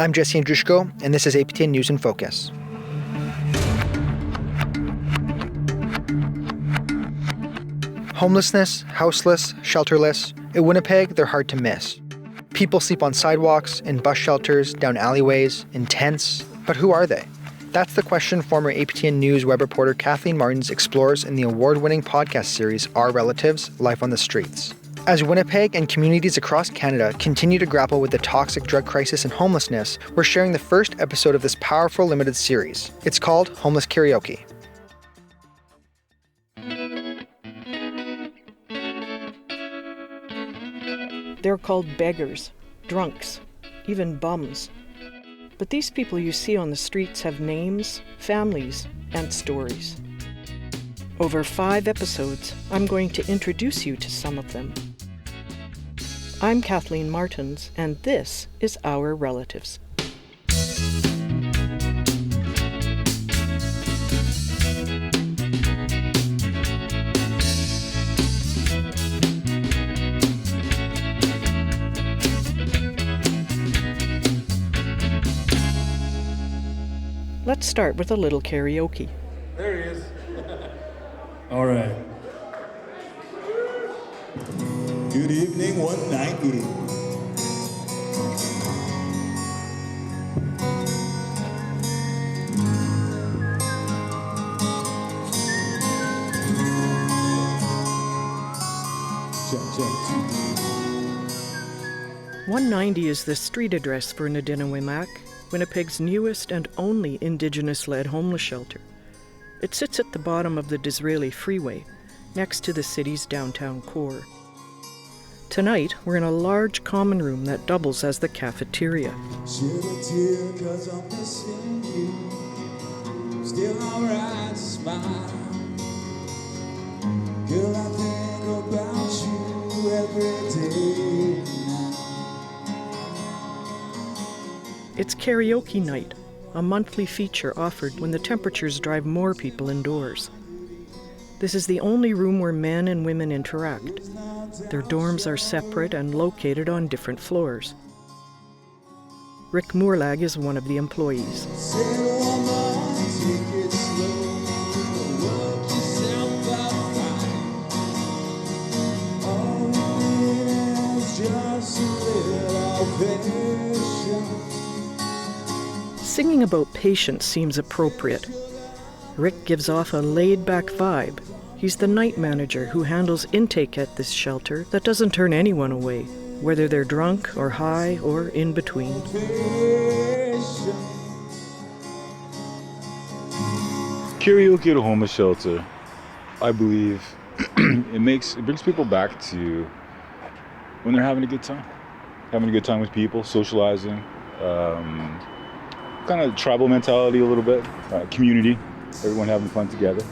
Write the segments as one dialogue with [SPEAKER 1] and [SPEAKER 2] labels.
[SPEAKER 1] I'm Jesse Andrushko, and this is APTN News in Focus. Homelessness, houseless, shelterless. In Winnipeg, they're hard to miss. People sleep on sidewalks, in bus shelters, down alleyways, in tents. But who are they? That's the question former APTN News web reporter Kathleen Martens explores in the award-winning podcast series Our Relatives, Life on the Streets. As Winnipeg and communities across Canada continue to grapple with the toxic drug crisis and homelessness, we're sharing the first episode of this powerful limited series. It's called Homeless Karaoke.
[SPEAKER 2] They're called beggars, drunks, even bums. But these people you see on the streets have names, families, and stories. Over 5 episodes, I'm going to introduce you to some of them. I'm Kathleen Martens, and this is Our Relatives. Let's start with a little karaoke.
[SPEAKER 3] There he is. All right. Good evening, 190.
[SPEAKER 2] Check. 190 is the street address for Nadinawimak, Winnipeg's newest and only Indigenous-led homeless shelter. It sits at the bottom of the Disraeli Freeway, next to the city's downtown core. Tonight, we're in a large common room that doubles as the cafeteria.
[SPEAKER 3] Shed a tear 'cause I'm missing you. Still alright to smile. Girl, I think about you every day.
[SPEAKER 2] It's karaoke night, a monthly feature offered when the temperatures drive more people indoors. This is the only room where men and women interact. Their dorms are separate and located on different floors. Rick Moorlag is one of the employees. Singing about patience seems appropriate. Rick gives off a laid-back vibe. He's the night manager who handles intake at this shelter that doesn't turn anyone away, whether they're drunk or high or in between.
[SPEAKER 4] Karaoke at a homeless shelter, I believe, it brings people back to when they're having a good time with people, socializing, kind of tribal mentality a little bit, community, everyone having fun together.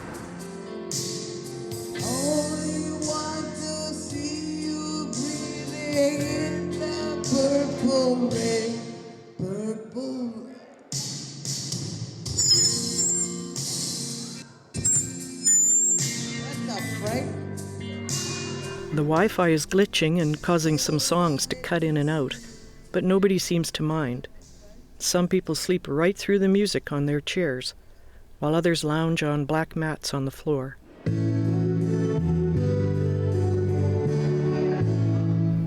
[SPEAKER 2] The Wi-Fi is glitching and causing some songs to cut in and out, but nobody seems to mind. Some people sleep right through the music on their chairs, while others lounge on black mats on the floor.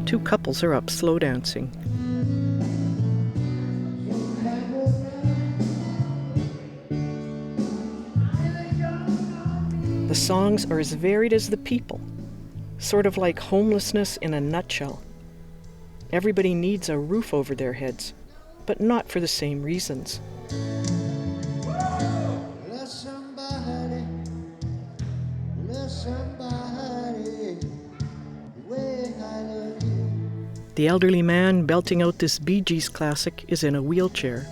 [SPEAKER 2] 2 couples are up slow dancing. The songs are as varied as the people, sort of like homelessness in a nutshell. Everybody needs a roof over their heads, but not for the same reasons. The elderly man belting out this Bee Gees classic is in a wheelchair.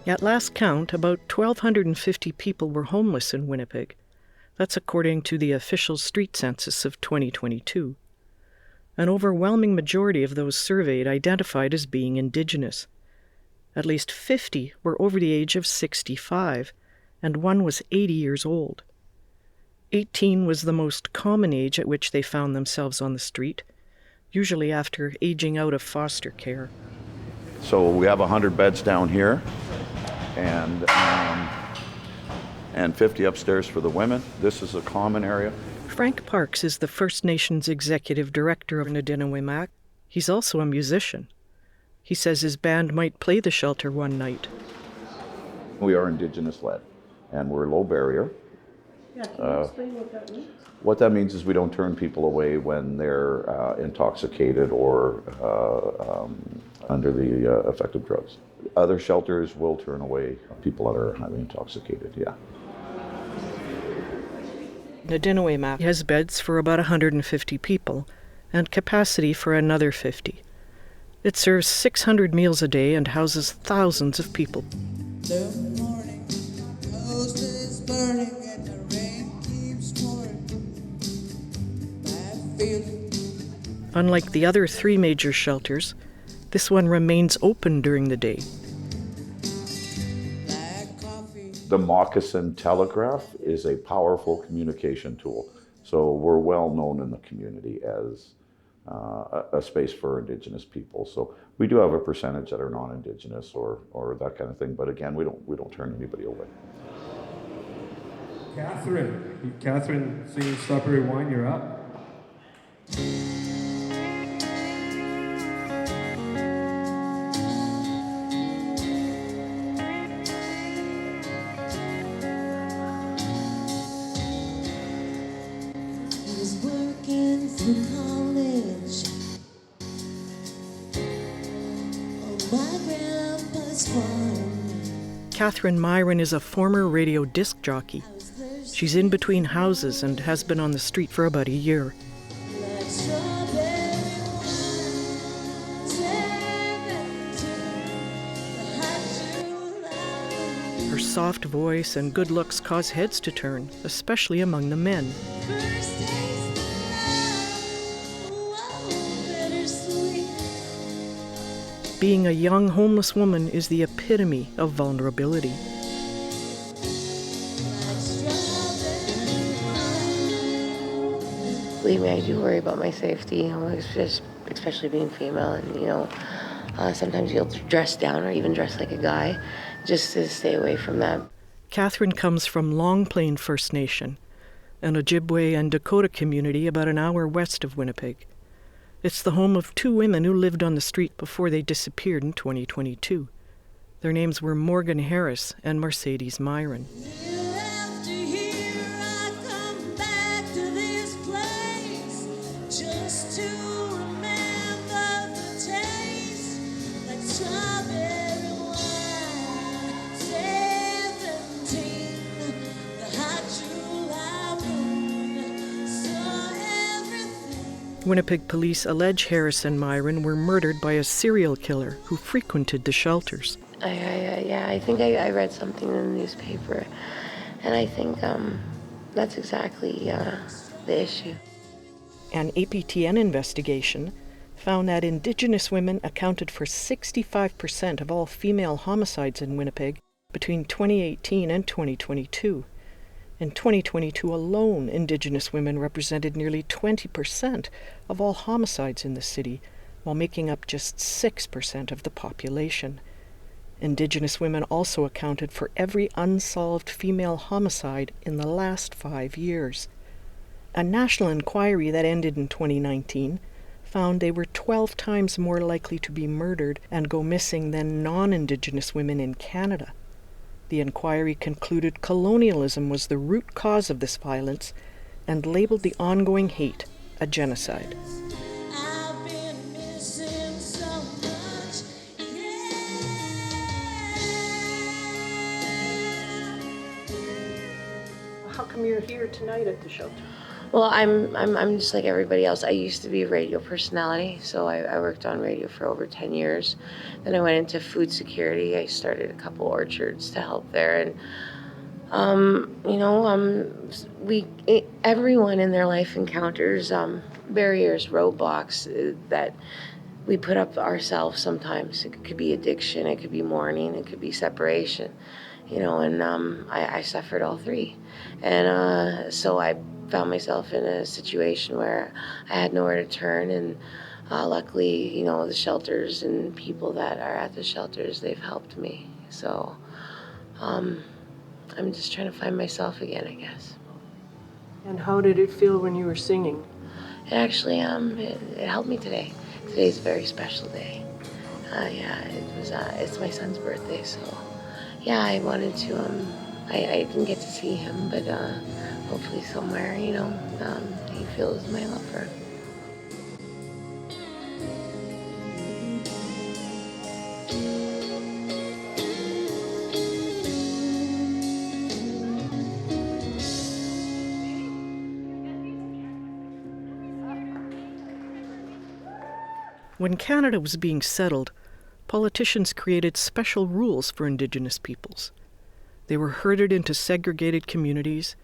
[SPEAKER 2] At last count, about 1,250 people were homeless in Winnipeg, That's according to the official street census of 2022. An overwhelming majority of those surveyed identified as being Indigenous. At least 50 were over the age of 65, and one was 80 years old. 18 was the most common age at which they found themselves on the street, usually after aging out of foster care.
[SPEAKER 5] So we have 100 beds down here, and 50 upstairs for the women. This is a common area.
[SPEAKER 2] Frank Parks is the First Nations Executive Director of Nadinawimak. He's also a musician. He says his band might play the shelter one night.
[SPEAKER 5] We are Indigenous-led, and we're low barrier.
[SPEAKER 2] Yeah, can you explain what that means?
[SPEAKER 5] What that means is we don't turn people away when they're intoxicated or under the effect of drugs. Other shelters will turn away people that are highly intoxicated, yeah.
[SPEAKER 2] Nadinawimak has beds for about 150 people and capacity for another 50. It serves 600 meals a day and houses thousands of people.
[SPEAKER 3] The morning, the ghost is burning and the rain keeps pouring. My feeling.
[SPEAKER 2] Unlike the other 3 major shelters, this one remains open during the day.
[SPEAKER 5] The moccasin telegraph is a powerful communication tool. So we're well known in the community as a space for Indigenous people. So we do have a percentage that are non-Indigenous or that kind of thing. But again, we don't turn anybody away.
[SPEAKER 6] Catherine singing Strawberry Wine, you're up.
[SPEAKER 2] Catherine Myron is a former radio disc jockey. She's in between houses and has been on the street for about a year. Her soft voice and good looks cause heads to turn, especially among the men. Being a young homeless woman is the epitome of vulnerability.
[SPEAKER 7] Believe me, I do worry about my safety, especially being female, and sometimes you'll dress down or even dress like a guy just to stay away from that.
[SPEAKER 2] Catherine comes from Long Plain First Nation, an Ojibwe and Dakota community about an hour west of Winnipeg. It's the home of 2 women who lived on the street before they disappeared in 2022. Their names were Morgan Harris and Mercedes Myron. Winnipeg police allege Harris and Myron were murdered by a serial killer who frequented the shelters.
[SPEAKER 7] I think I read something in the newspaper, and I think that's exactly the issue.
[SPEAKER 2] An APTN investigation found that Indigenous women accounted for 65% of all female homicides in Winnipeg between 2018 and 2022. In 2022 alone, Indigenous women represented nearly 20% of all homicides in the city, while making up just 6% of the population. Indigenous women also accounted for every unsolved female homicide in the last 5 years. A national inquiry that ended in 2019 found they were 12 times more likely to be murdered and go missing than non-Indigenous women in Canada. The inquiry concluded colonialism was the root cause of this violence and labeled the ongoing hate a genocide.
[SPEAKER 3] I've been missing so much,
[SPEAKER 2] How come you're here tonight at the shelter?
[SPEAKER 7] Well, I'm just like everybody else. I used to be a radio personality, so I worked on radio for over 10 years. Then I went into food security. I started a couple orchards to help there, and Everyone in their life encounters barriers, roadblocks that we put up ourselves sometimes. It could be addiction, it could be mourning, it could be separation, and I suffered all three. And so I found myself in a situation where I had nowhere to turn, and luckily, the shelters and people that are at the shelters, they've helped me. So I'm just trying to find myself again, I guess.
[SPEAKER 2] And how did it feel when you were singing?
[SPEAKER 7] It actually, it helped me today. Today's a very special day. It's my son's birthday, so yeah, I wanted to, I didn't get to see him, but hopefully somewhere, he feels my love for him.
[SPEAKER 2] When Canada was being settled, politicians created special rules for Indigenous peoples. They were herded into segregated communities.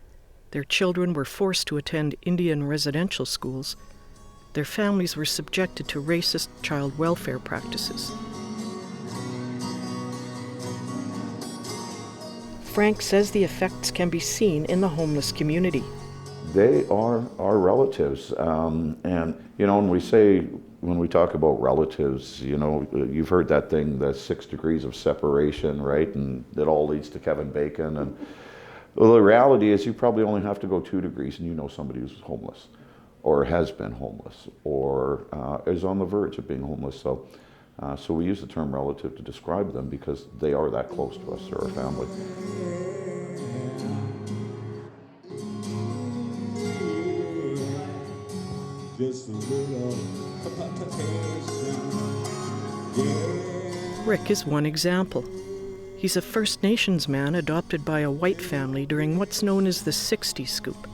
[SPEAKER 2] Their children were forced to attend Indian residential schools. Their families were subjected to racist child welfare practices. Frank says the effects can be seen in the homeless community.
[SPEAKER 5] They are our relatives. When we talk about relatives, you've heard that thing, the 6 degrees of separation, right? And it all leads to Kevin Bacon. And well, the reality is you probably only have to go 2 degrees and you know somebody who's homeless or has been homeless or is on the verge of being homeless. So we use the term relative to describe them because they are that close to us. They're our family.
[SPEAKER 3] Just a little
[SPEAKER 2] Rick is one example. He's a First Nations man adopted by a white family during what's known as the 60s scoop.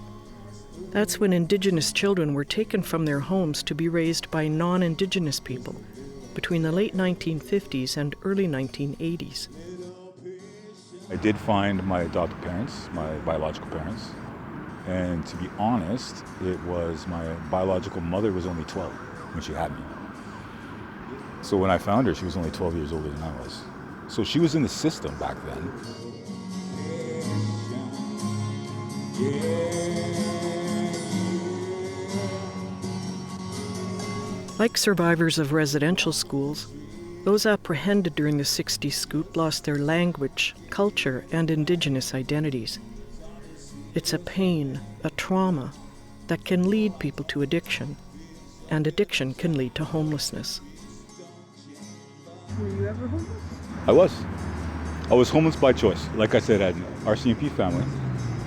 [SPEAKER 2] That's when Indigenous children were taken from their homes to be raised by non-Indigenous people between the late 1950s and early 1980s.
[SPEAKER 4] I did find my adopted parents, my biological parents. And to be honest, it was my biological mother was only 12 when she had me. So when I found her, she was only 12 years older than I was. So she was in the system back then.
[SPEAKER 2] Like survivors of residential schools, those apprehended during the 60s scoop lost their language, culture, and Indigenous identities. It's a pain, a trauma, that can lead people to addiction, and addiction can lead to homelessness.
[SPEAKER 8] Were you ever homeless?
[SPEAKER 4] I was homeless by choice. Like I said, I had an RCMP family.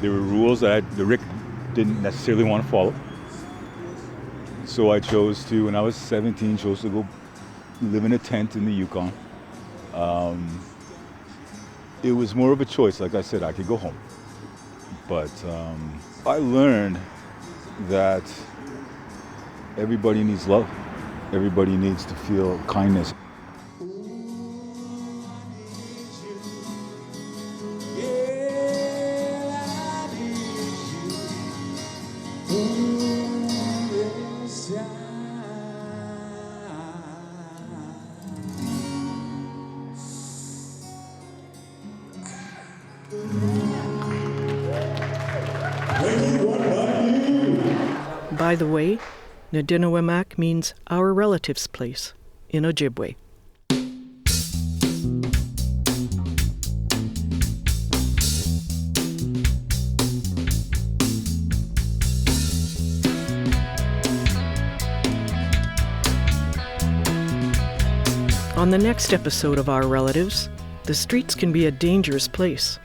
[SPEAKER 4] There were rules that Rick didn't necessarily want to follow. So I chose to, when I was 17, chose to go live in a tent in the Yukon. It was more of a choice. Like I said, I could go home. But I learned that everybody needs love. Everybody needs to feel kindness.
[SPEAKER 2] By the way, Nadinawimak means our relative's place in Ojibwe. On the next episode of Our Relatives, the streets can be a dangerous place.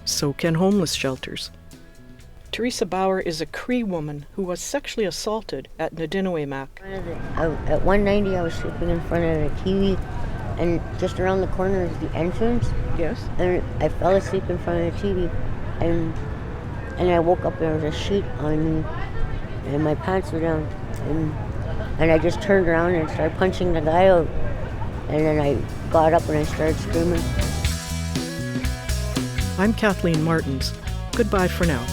[SPEAKER 2] So can homeless shelters. Teresa Bauer is a Cree woman who was sexually assaulted at Nadinawimak.
[SPEAKER 9] At 190, I was sleeping in front of the TV, and just around the corner is the entrance.
[SPEAKER 2] Yes.
[SPEAKER 9] And I fell asleep in front of the TV, and I woke up, there was a sheet on me, and my pants were down, and I just turned around and started punching the guy out, and then I got up and I started screaming.
[SPEAKER 2] I'm Kathleen Martens. Goodbye for now.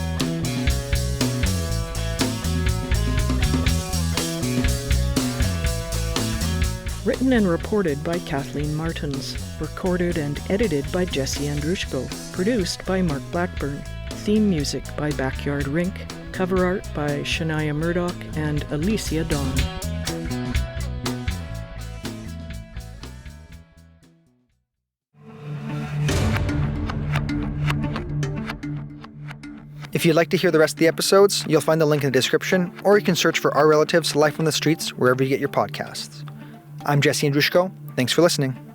[SPEAKER 2] Written and reported by Kathleen Martens. Recorded and edited by Jesse Andrushko. Produced by Mark Blackburn. Theme music by Backyard Rink. Cover art by Shania Murdoch and Alicia Dawn.
[SPEAKER 1] If you'd like to hear the rest of the episodes, you'll find the link in the description, or you can search for Our Relatives Life on the Streets wherever you get your podcasts. I'm Jesse Andrushko. Thanks for listening.